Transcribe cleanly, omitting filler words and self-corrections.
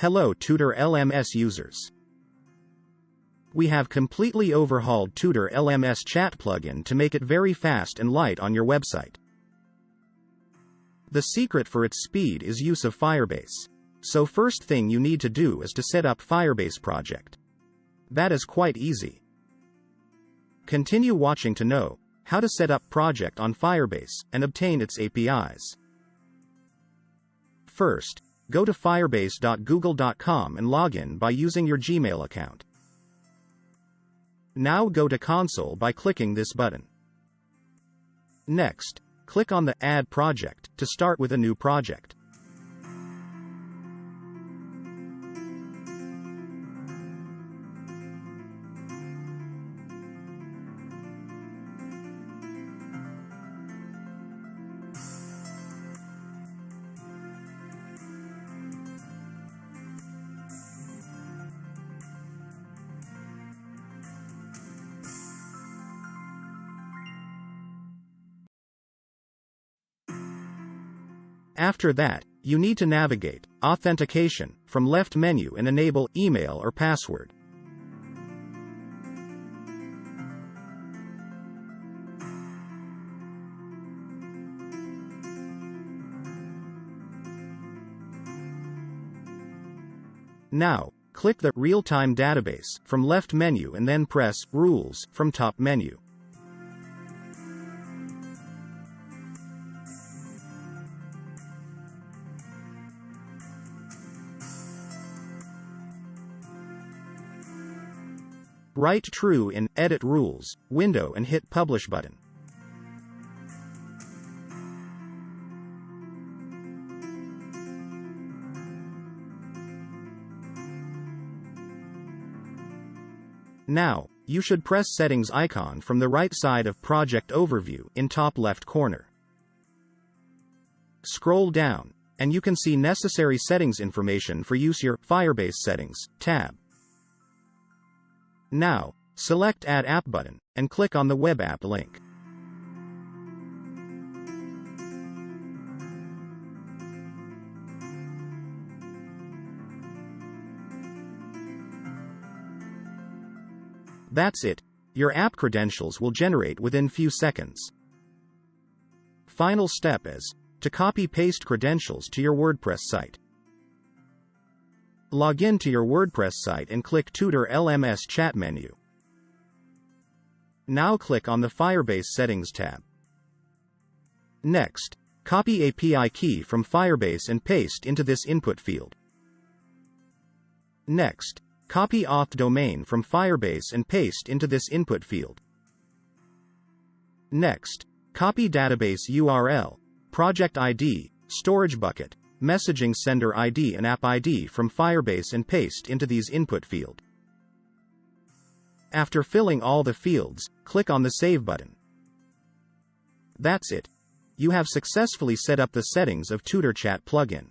Hello Tutor LMS users. We have completely overhauled Tutor LMS chat plugin to make it very fast and light on your website. The secret for its speed is use of Firebase. So first thing you need to do is to set up Firebase Project. That is quite easy. Continue watching to know how to set up project on Firebase and obtain its APIs. First, go to firebase.google.com and log in by using your Gmail account. Now go to console by clicking this button. Next, click on the Add Project to start with a new project. After that, you need to navigate Authentication from left menu and enable email or password. Now, click the Real-Time Database from left menu and then press Rules from top menu. Write True in Edit Rules window and hit Publish button. Now, you should press Settings icon from the right side of Project Overview in top left corner. Scroll down, and you can see necessary settings information for use your Firebase Settings tab. Now, select Add App button, and click on the Web App link. That's it. Your app credentials will generate within few seconds. Final step is to copy-paste credentials to your WordPress site. Log in to your WordPress site and click Tutor LMS chat menu. Now click on the Firebase Settings tab. Next, copy API key from Firebase and paste into this input field. Next, copy auth domain from Firebase and paste into this input field. Next, copy database URL, project ID, storage bucket, messaging sender ID and app ID from Firebase and paste into these input field. After filling all the fields, click on the Save button. That's it. You have successfully set up the settings of Tutor Chat plugin.